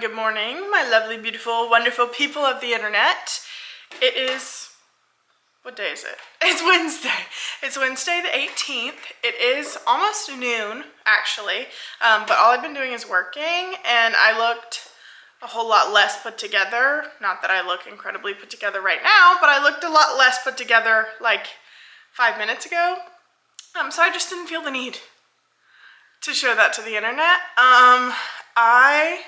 good morning, my lovely, beautiful, wonderful people of the internet. It is, what day is it? It's Wednesday. It's Wednesday the 18th. It is almost noon, actually, but all I've been doing is working, and I looked a whole lot less put together. Not that I look incredibly put together right now, but I looked a lot less put together like 5 minutes ago. So I just didn't feel the need to show that to the internet. I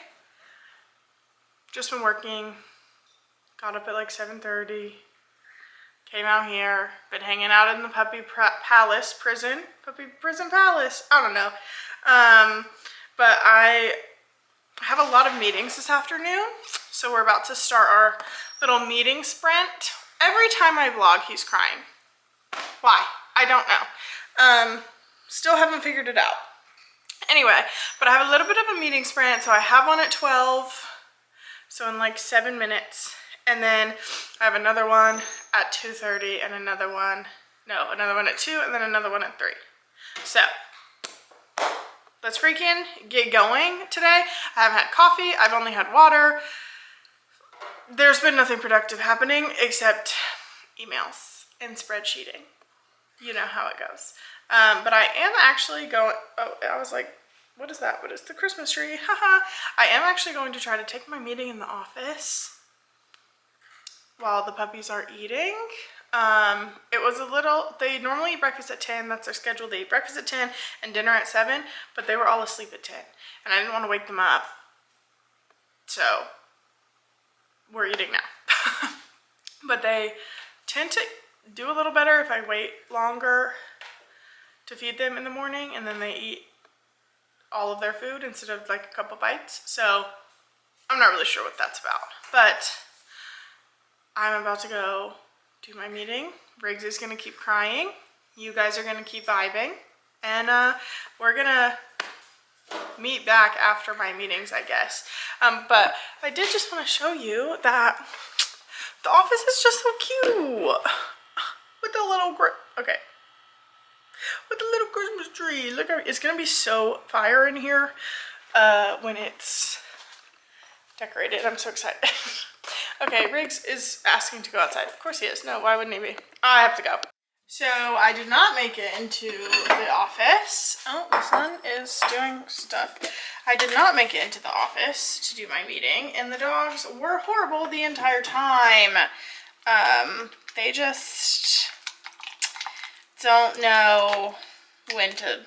just been working, got up at like 7:30, came out here, been hanging out in the puppy prison palace, I don't know. But I have a lot of meetings this afternoon, so we're about to start our little meeting sprint. Every time I vlog, he's crying. Why? I don't know. Still haven't figured it out. Anyway, but I have a little bit of a meeting sprint, so I have one at 12, so in like 7 minutes, and then I have another one at 2:30 and another one at 2, and then another one at 3. So let's freaking get going today. I haven't had coffee, I've only had water. There's been nothing productive happening except emails and spreadsheeting. You know how it goes. But I am actually going, oh, I was like, what is that? What is the Christmas tree? Haha. I am actually going to try to take my meeting in the office while the puppies are eating. It was a little, they normally eat breakfast at 10, that's their schedule. They eat breakfast at 10 and dinner at 7, but they were all asleep at 10, and I didn't want to wake them up. So we're eating now. But they tend to do a little better if I wait longer to feed them in the morning, and then they eat all of their food instead of like a couple bites. So I'm not really sure what that's about, but I'm about to go do my meeting. Briggs is gonna keep crying. You guys are gonna keep vibing, and we're gonna meet back after my meetings, I guess. But I did just want to show you that the office is just so cute with the little with the little Christmas tree. Look, it's gonna be so fire in here when it's decorated. I'm so excited. Okay, Riggs is asking to go outside. Of course he is. No, why wouldn't he be? I have to go. So I did not make it into the office. Oh, the sun is doing stuff. I did not make it into the office to do my meeting, and the dogs were horrible the entire time. They just don't know when to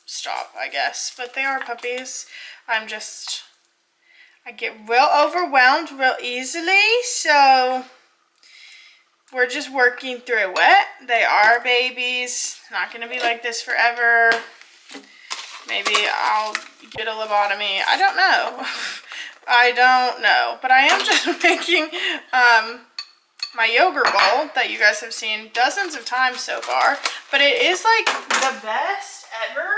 stop, I guess. But they are puppies. I get real overwhelmed real easily, so we're just working through it. They are babies. It's not going to be like this forever. Maybe I'll get a lobotomy. I don't know. I don't know. But I am just making my yogurt bowl that you guys have seen dozens of times so far. But it is like the best ever.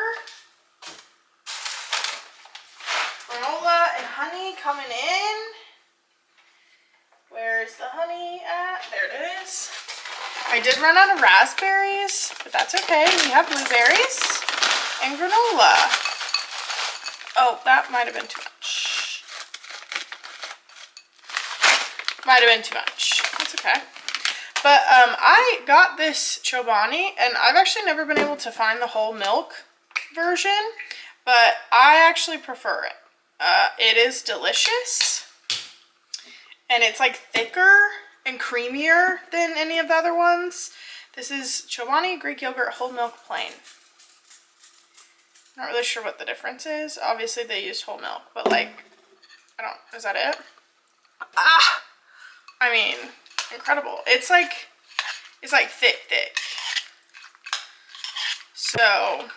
Granola and honey coming in. Where's the honey at? There it is. I did run out of raspberries, but that's okay. We have blueberries and granola. Oh, that might have been too much. Might have been too much. That's okay. But I got this Chobani, and I've actually never been able to find the whole milk version, but I actually prefer it. It is delicious, and it's like thicker and creamier than any of the other ones. This is Chobani Greek yogurt whole milk plain. Not really sure what the difference is. Obviously they used whole milk, but like, is that it? I mean, incredible. It's like thick. So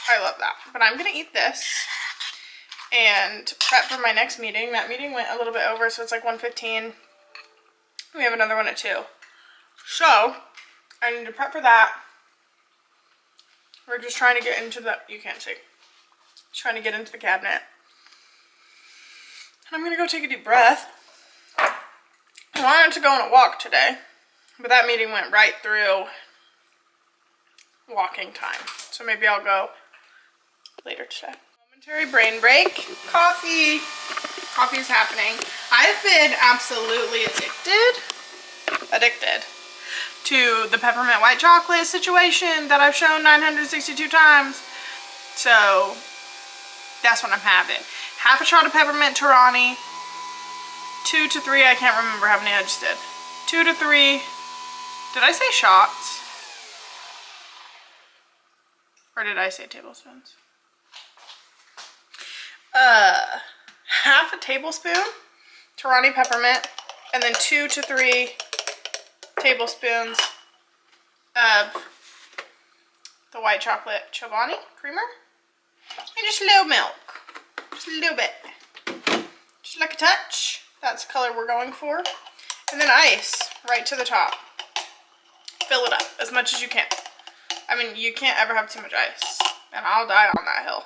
I love that. But I'm gonna eat this and prep for my next meeting. That meeting went a little bit over, so it's like 1:15. We have another one at 2. So I need to prep for that. We're just trying to get into the, you can't see, trying to get into the cabinet. And I'm gonna go take a deep breath. I wanted to go on a walk today, but that meeting went right through walking time. So maybe I'll go later today. Momentary brain break. Coffee. Coffee is happening. I've been absolutely addicted to the peppermint white chocolate situation that I've shown 962 times. So that's what I'm having. Half a shot of peppermint Torani. 2 to 3, I can't remember how many I just did. 2 to 3. Did I say shots? Or did I say tablespoons? Half a tablespoon Torani peppermint, and then 2 to 3 tablespoons of the white chocolate Chobani creamer, and just a little milk, just a little bit, just like a touch. That's the color we're going for. And then ice right to the top. Fill it up as much as you can. I mean, you can't ever have too much ice, and I'll die on that hill.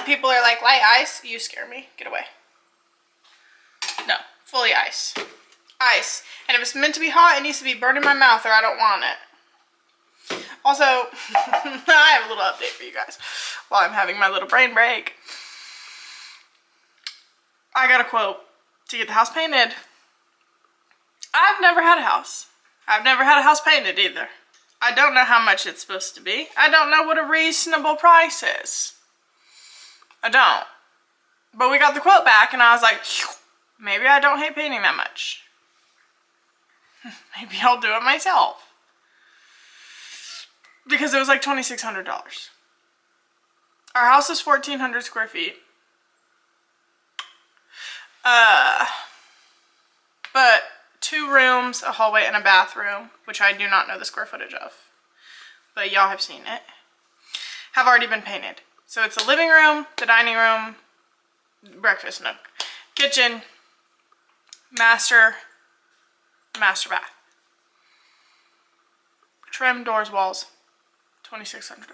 People are like, light ice? You scare me. Get away. No, fully ice. Ice. And if it's meant to be hot, it needs to be burning my mouth or I don't want it. Also, I have a little update for you guys while I'm having my little brain break. I got a quote to get the house painted. I've never had a house. I've never had a house painted either. I don't know how much it's supposed to be. I don't know what a reasonable price is. I don't. But we got the quote back and I was like, maybe I don't hate painting that much. Maybe I'll do it myself. Because it was like $2,600. Our house is 1,400 square feet. But 2 rooms, a hallway, and a bathroom, which I do not know the square footage of. But y'all have seen it. Have already been painted. So it's the living room, the dining room, breakfast nook, kitchen, master bath. Trim, doors, walls, $2,600.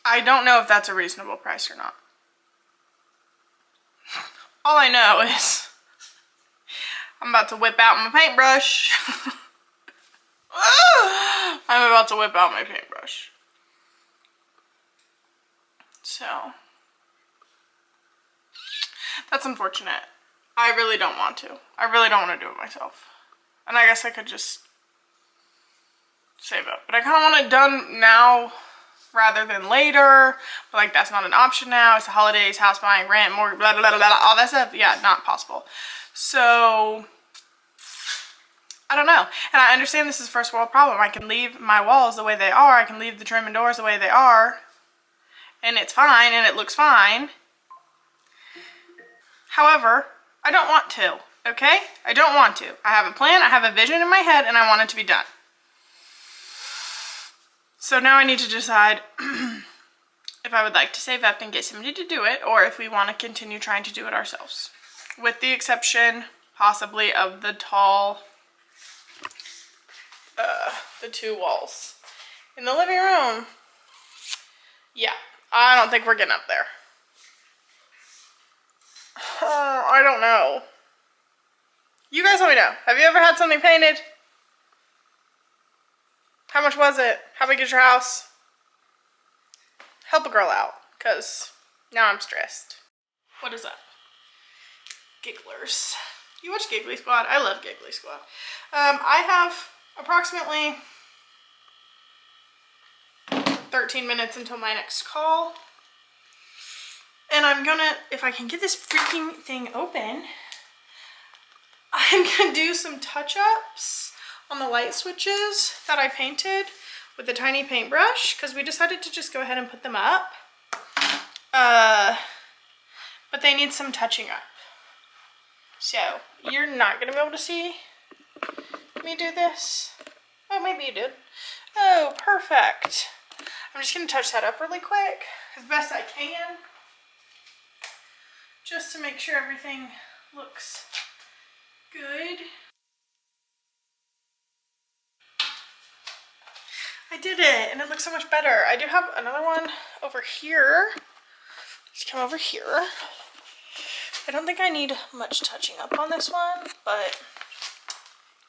I don't know if that's a reasonable price or not. All I know is I'm about to whip out my paintbrush. I'm about to whip out my paintbrush. So, that's unfortunate. I really don't want to. I really don't want to do it myself. And I guess I could just save up. But I kind of want it done now rather than later. But like, that's not an option now. It's the holidays, house buying, rent, mortgage, blah, blah, blah, blah, all that stuff. Yeah, not possible. So, I don't know. And I understand this is a first world problem. I can leave my walls the way they are. I can leave the trim and doors the way they are. And it's fine, and it looks fine. However, I don't want to, okay? I don't want to. I have a plan, I have a vision in my head, and I want it to be done. So now I need to decide if I would like to save up and get somebody to do it, or if we want to continue trying to do it ourselves. With the exception, possibly, of the tall, the 2 walls. In the living room, yeah. I don't think we're getting up there. I don't know. You guys let me know. Have you ever had something painted? How much was it? How big is your house? Help a girl out, because now I'm stressed. What is up? Gigglers. You watch Giggly Squad? I love Giggly Squad. I have approximately 13 minutes until my next call. And I'm gonna, if I can get this freaking thing open, I'm gonna do some touch-ups on the light switches that I painted with a tiny paintbrush, because we decided to just go ahead and put them up. But they need some touching up. So, you're not gonna be able to see me do this. Oh, maybe you did. Oh, perfect. I'm just going to touch that up really quick as best I can, just to make sure everything looks good. I did it, and it looks so much better. I do have another one over here. Let's come over here. I don't think I need much touching up on this one, but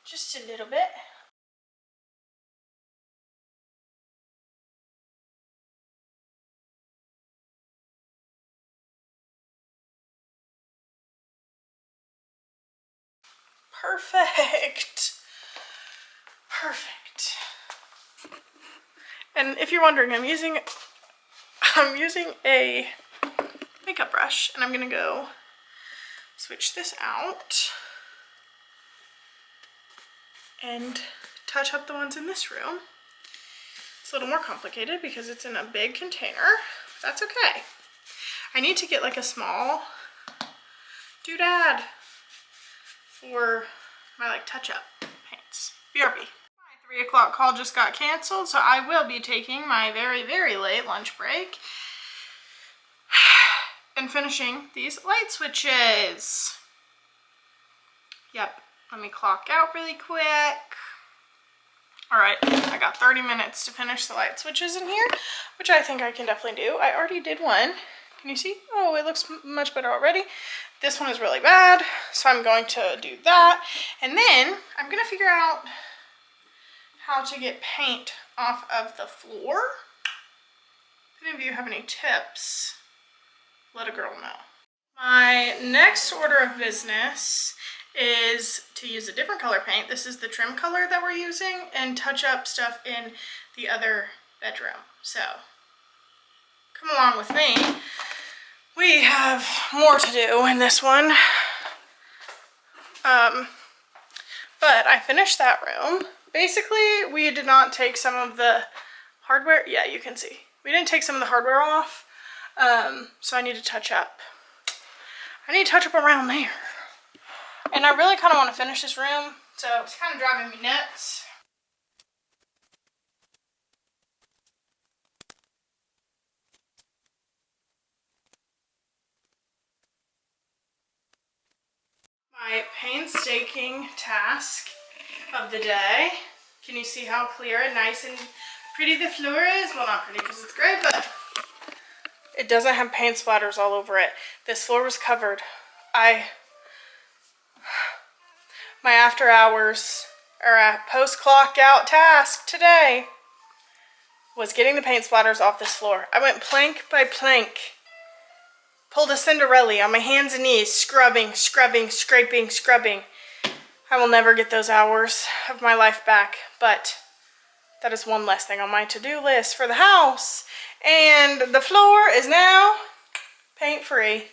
just a little bit. Perfect. Perfect. And if you're wondering, I'm using a makeup brush, and I'm gonna go switch this out and touch up the ones in this room. It's a little more complicated because it's in a big container. That's okay. I need to get like a small doodad for my like touch-up paints. BRB. My 3 o'clock call just got canceled, so I will be taking my very, very late lunch break and finishing these light switches. Yep, let me clock out really quick. All right, I got 30 minutes to finish the light switches in here, which I think I can definitely do. I already did one. Can you see? Oh, it looks much better already. This one is really bad, so I'm going to do that. And then I'm gonna figure out how to get paint off of the floor. If any of you have any tips, let a girl know. My next order of business is to use a different color paint. This is the trim color that we're using, and touch up stuff in the other bedroom. So come along with me. We have more to do in this one. But I finished that room. Basically, we did not take some of the hardware. Yeah, you can see. We didn't take some of the hardware off. So I need to touch up. I need to touch up around there. And I really kind of want to finish this room, so it's kind of driving me nuts. My painstaking task of the day. Can you see how clear and nice and pretty the floor is? Well, not pretty because it's gray, but it doesn't have paint splatters all over it. This floor was covered. My after hours, or a post-clock out task today was getting the paint splatters off this floor. I went plank by plank, pulled a Cinderella on my hands and knees, scrubbing, scrubbing, scraping, scrubbing. I will never get those hours of my life back, but that is one less thing on my to-do list for the house. And the floor is now paint-free.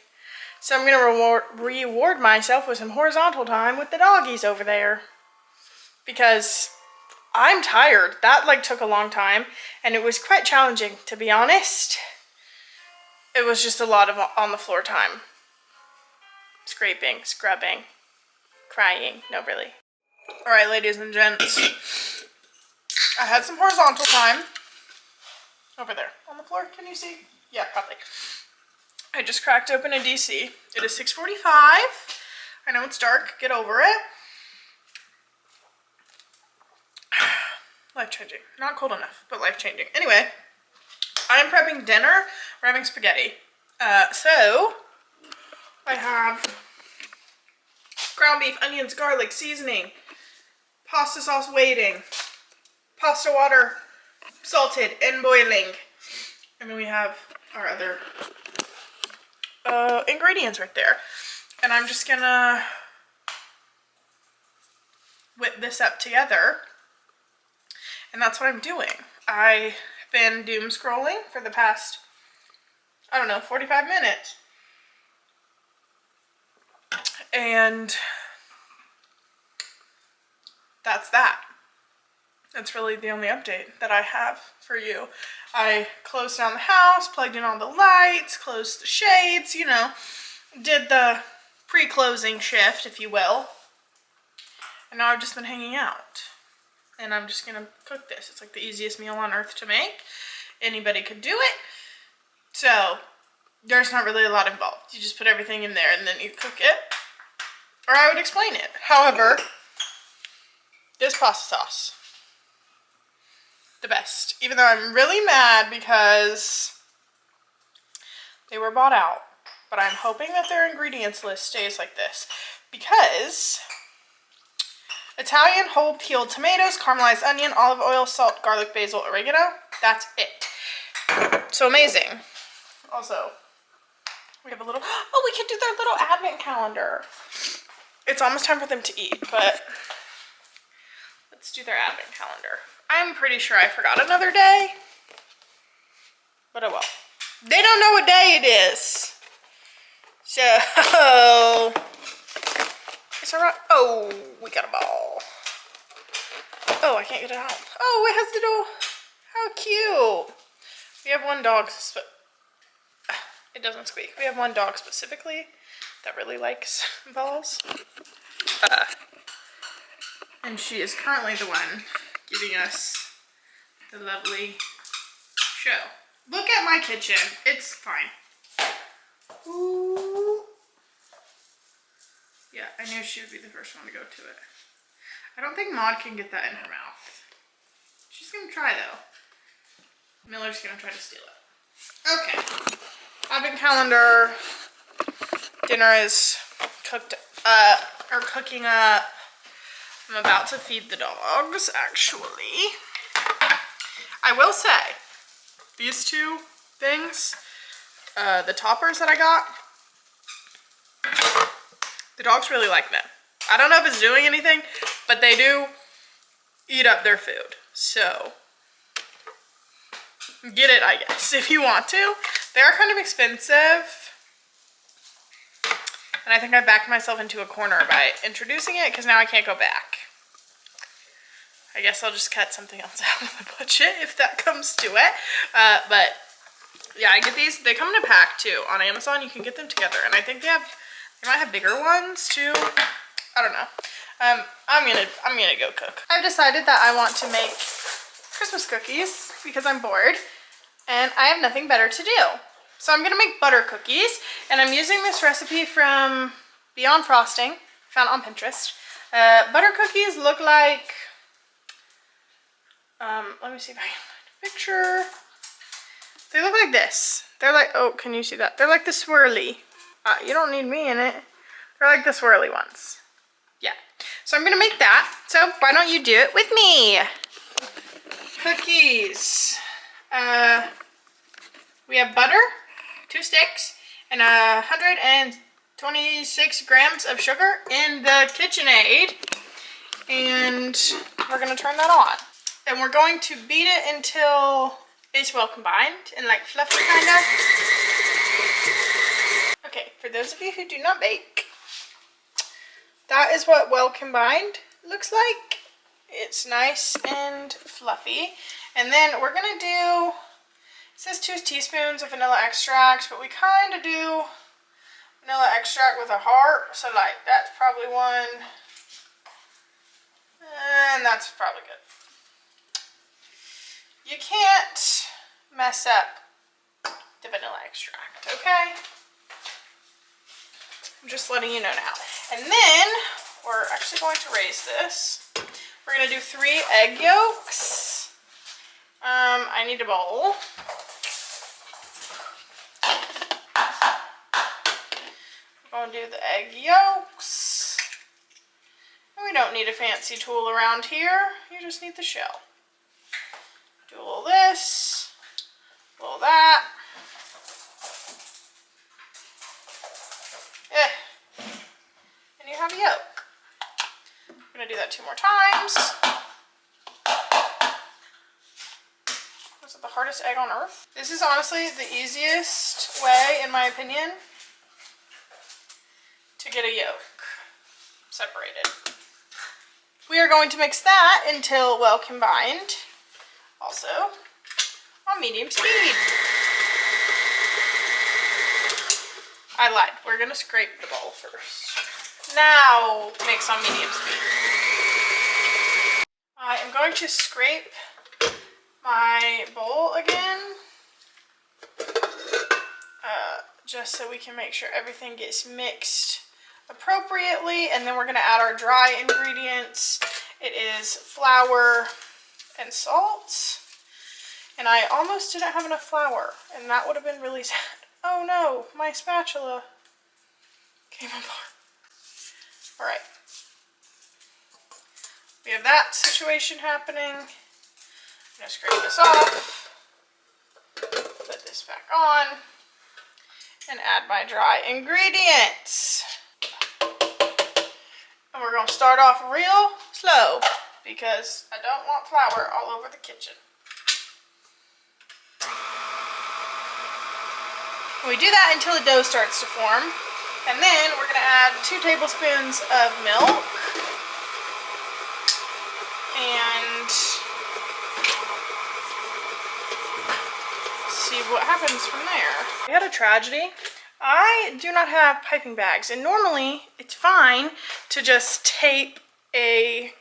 So I'm going to reward myself with some horizontal time with the doggies over there. Because I'm tired. That like took a long time, and it was quite challenging, to be honest. It was just a lot of on the floor time. Scraping, scrubbing, crying. No, really. All right, ladies and gents. I had some horizontal time over there on the floor. Can you see? Yeah, probably. I just cracked open a DC. It is 6:45. I know it's dark. Get over it. Life-changing. Not cold enough, but life-changing. Anyway, I am prepping dinner. We're having spaghetti. So, I have ground beef, onions, garlic, seasoning, pasta sauce waiting, pasta water salted and boiling. And then we have our other ingredients right there. And I'm just gonna whip this up together. And that's what I'm doing. I've been doom scrolling for the past, I don't know, 45 minutes. And that's that. That's really the only update that I have for you. I closed down the house, plugged in all the lights, closed the shades, you know, did the pre-closing shift, if you will. And now I've just been hanging out. And I'm just gonna cook this. It's like the easiest meal on earth to make. Anybody could do it. So there's not really a lot involved. You just put everything in there and then you cook it. Or I would explain it. However, this pasta sauce, the best. Even though I'm really mad because they were bought out. But I'm hoping that their ingredients list stays like this. Because Italian whole peeled tomatoes, caramelized onion, olive oil, salt, garlic, basil, oregano. That's it. So amazing. Also, we have a little, oh, we could do their little advent calendar. it's almost time for them to eat, but let's do their advent calendar. I'm pretty sure I forgot another day, but oh well. They don't know what day it is. So, it's alright. Oh, we got a ball. Oh, I can't get it out. Oh, it has little, how cute. We have one dog, it doesn't squeak. We have one dog specifically that really likes balls. And she is currently the one giving us the lovely show. Look at my kitchen. It's fine. Ooh. Yeah, I knew she would be the first one to go to it. I don't think Maud can get that in her mouth. She's gonna try though. Miller's gonna try to steal it. Okay. Advent calendar. Dinner is cooked or cooking up. I'm about to feed the dogs, actually. I will say, these two things, the toppers that I got, the dogs really like them. I don't know if it's doing anything, but they do eat up their food. So, get it, I guess, if you want to. They are kind of expensive. And I think I backed myself into a corner by introducing it, because now I can't go back. I guess I'll just cut something else out of the budget if that comes to it. But yeah, I get these. They come in a pack too on Amazon. You can get them together, and I think they might have bigger ones too. I don't know. I'm gonna go cook. I've decided that I want to make Christmas cookies because I'm bored and I have nothing better to do. So I'm gonna make butter cookies, and I'm using this recipe from Beyond Frosting, found on Pinterest. Butter cookies look like, let me see if I can find a picture. They look like this. They're like, oh, can you see that? They're like the swirly. You don't need me in it. They're like the swirly ones. Yeah. So I'm gonna make that. So why don't you do it with me? Cookies. We have butter, 2 sticks, and 126 grams of sugar in the KitchenAid. And we're gonna turn that on. And we're going to beat it until it's well combined and like fluffy kind of. Okay, for those of you who do not bake, that is what well combined looks like. It's nice and fluffy. And then we're gonna do, it says 2 teaspoons of vanilla extract, but we kind of do vanilla extract with a heart. So like that's probably 1, and that's probably good. You can't mess up the vanilla extract, okay? I'm just letting you know now. And then we're actually going to raise this. We're going to do 3 egg yolks. I need a bowl. We're going to do the egg yolks. And we don't need a fancy tool around here. You just need the shell. Do a little this, a little that. And you have a yolk. I'm going to do that 2 more times. Was it the hardest egg on earth? This is honestly the easiest way, in my opinion, to get a yolk separated. We are going to mix that until well combined. Also, on medium speed. I lied. We're going to scrape the bowl first. Now, mix on medium speed. I am going to scrape my bowl again. Just so we can make sure everything gets mixed appropriately. And then we're going to add our dry ingredients. It is flour and salt, and I almost didn't have enough flour, and that would have been really sad. Oh no, my spatula came apart. All right, we have that situation happening. I'm gonna scrape this off, put this back on, and add my dry ingredients. And we're gonna start off real slow because I don't want flour all over the kitchen. We do that until the dough starts to form. And then we're gonna add 2 tablespoons of milk. And see what happens from there. We had a tragedy. I do not have piping bags, and normally it's fine to just tape a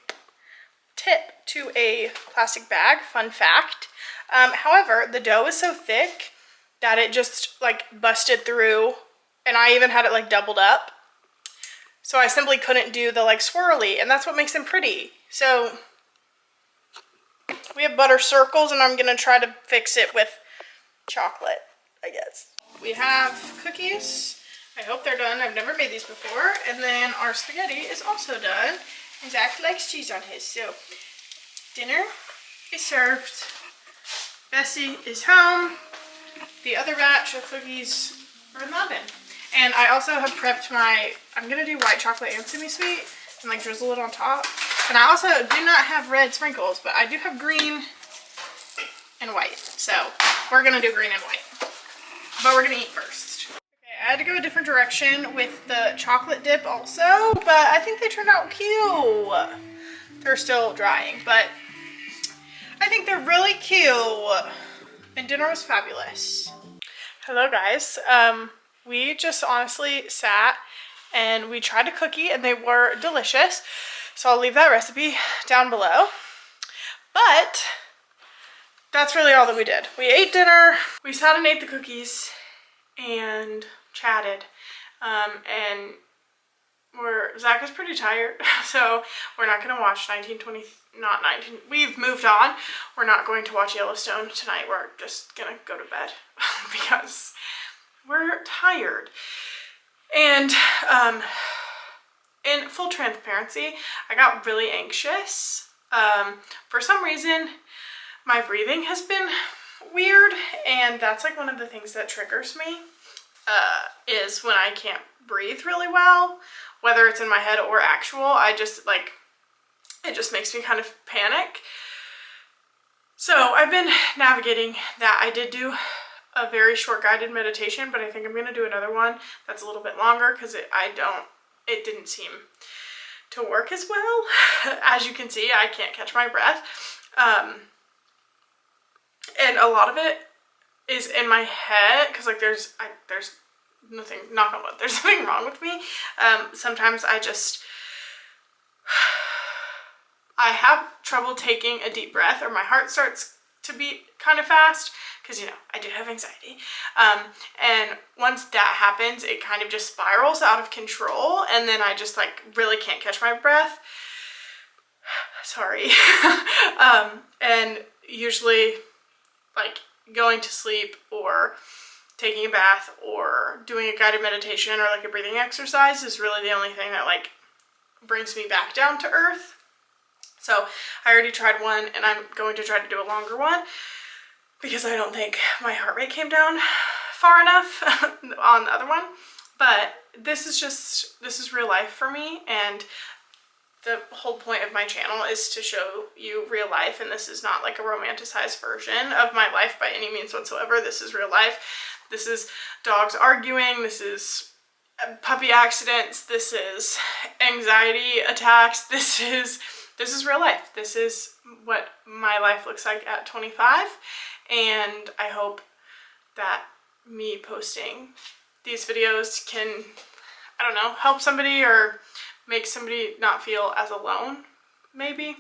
tip to a plastic bag, fun fact. However, the dough is so thick that it just like busted through, and I even had it like doubled up. So I simply couldn't do the like swirly, and that's what makes them pretty. So we have butter circles, and I'm gonna try to fix it with chocolate, I guess. We have cookies. I hope they're done. I've never made these before. And then our spaghetti is also done. And Zach likes cheese on his. So dinner is served. Bessie is home. The other batch of cookies are in the oven. And I also have prepped my, I'm gonna do white chocolate and semi-sweet and like drizzle it on top. And I also do not have red sprinkles, but I do have green and white. So we're gonna do green and white. But we're gonna eat first. Okay, I had to go a different direction with the chocolate dip also, but I think they turned out cute. They're still drying, but I think they're really cute. And dinner was fabulous. Hello guys. We just honestly sat and we tried a cookie and they were delicious. So I'll leave that recipe down below. But that's really all that we did. We ate dinner, we sat and ate the cookies, and chatted. And Zach is pretty tired, so we're not gonna watch 1920, not 19, we've moved on. We're not going to watch Yellowstone tonight. We're just gonna go to bed because we're tired. And in full transparency, I got really anxious. For some reason, my breathing has been weird, and that's like one of the things that triggers me, is when I can't breathe really well, whether it's in my head or actual. I just like, it just makes me kind of panic. So I've been navigating that. I did do a very short guided meditation, but I think I'm gonna do another one that's a little bit longer because it didn't seem to work as well. As you can see, I can't catch my breath. And a lot of it is in my head because like there's nothing, knock on wood, there's nothing wrong with me. Sometimes I have trouble taking a deep breath, or my heart starts to beat kind of fast because, you know, I do have anxiety. And once that happens, it kind of just spirals out of control, and then I just like really can't catch my breath. Sorry. And usually like going to sleep or taking a bath or doing a guided meditation or like a breathing exercise is really the only thing that like brings me back down to earth. So I already tried one, and I'm going to try to do a longer one because I don't think my heart rate came down far enough on the other one. But this is real life for me, and the whole point of my channel is to show you real life, and this is not like a romanticized version of my life by any means whatsoever. This is real life. This is dogs arguing, this is puppy accidents, this is anxiety attacks, this is real life. This is what my life looks like at 25, and I hope that me posting these videos can, I don't know, help somebody or make somebody not feel as alone, maybe.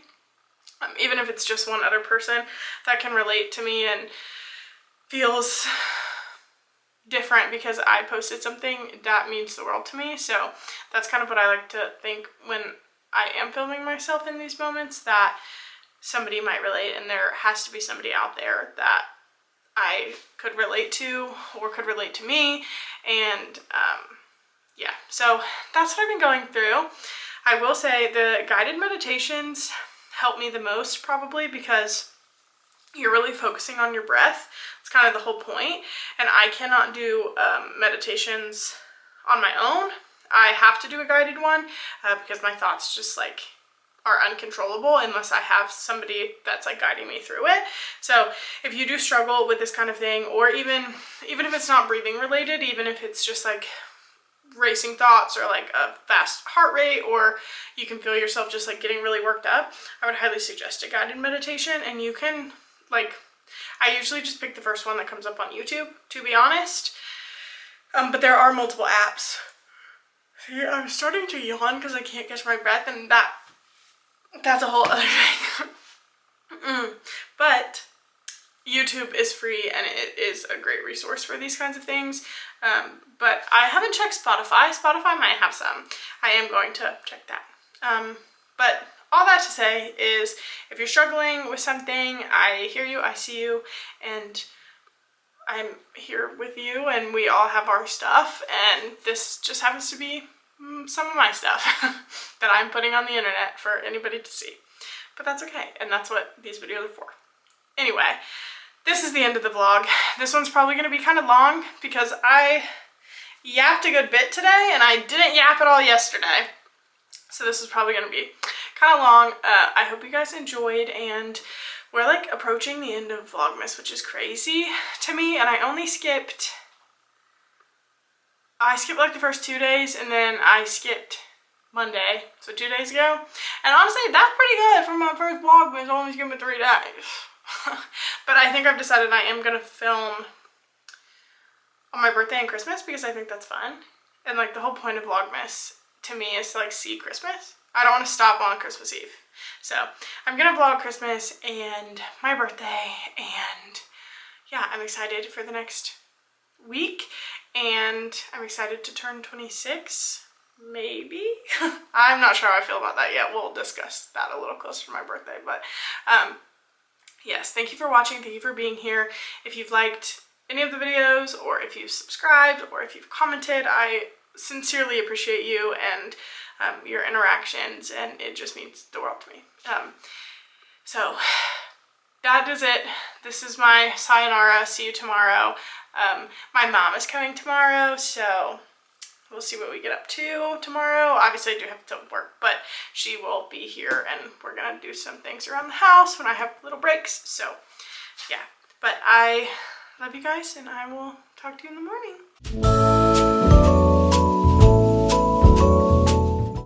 Even if it's just one other person that can relate to me and feels different because I posted something that means the world to me. So that's kind of what I like to think when I am filming myself in these moments, that somebody might relate, and there has to be somebody out there that I could relate to or could relate to me. And yeah, so that's what I've been going through. I will say the guided meditations help me the most, probably because you're really focusing on your breath. It's kind of the whole point. And I cannot do meditations on my own. I have to do a guided one because my thoughts just like are uncontrollable unless I have somebody that's like guiding me through it. So if you do struggle with this kind of thing, or even if it's not breathing related, even if it's just like racing thoughts or like a fast heart rate, or you can feel yourself just like getting really worked up, I would highly suggest a guided meditation. And you can like, I usually just pick the first one that comes up on YouTube, to be honest. But there are multiple apps. See, I'm starting to yawn because I can't catch my breath, and that's a whole other thing. But YouTube is free and it is a great resource for these kinds of things. But I haven't checked Spotify. Spotify might have some. I am going to check that. But all that to say is, if you're struggling with something, I hear you, I see you, and I'm here with you, and we all have our stuff, and this just happens to be some of my stuff that I'm putting on the internet for anybody to see. But that's okay, and that's what these videos are for. Anyway, this is the end of the vlog. This one's probably going to be kind of long because I yapped a good bit today, and I didn't yap at all yesterday. So this is probably going to be kind of long. I hope you guys enjoyed, and we're like approaching the end of Vlogmas, which is crazy to me, and I skipped like the first 2 days, and then I skipped Monday, so 2 days ago. And honestly, that's pretty good for my first Vlogmas, only skipping 3 days. But I think I've decided I am gonna film on my birthday and Christmas because I think that's fun. And like the whole point of Vlogmas to me is to like see Christmas. I don't want to stop on Christmas Eve. So I'm gonna vlog Christmas and my birthday, and yeah, I'm excited for the next week, and I'm excited to turn 26, maybe. I'm not sure how I feel about that yet. We'll discuss that a little closer to my birthday. But yes, thank you for watching. Thank you for being here. If you've liked any of the videos, or if you've subscribed, or if you've commented, I sincerely appreciate you and your interactions, and it just means the world to me. So that is it. This is my sayonara. See you tomorrow. My mom is coming tomorrow, so we'll see what we get up to tomorrow. Obviously, I do have to work, but she will be here, and we're gonna do some things around the house when I have little breaks. So yeah, but I love you guys, and I will talk to you in the morning.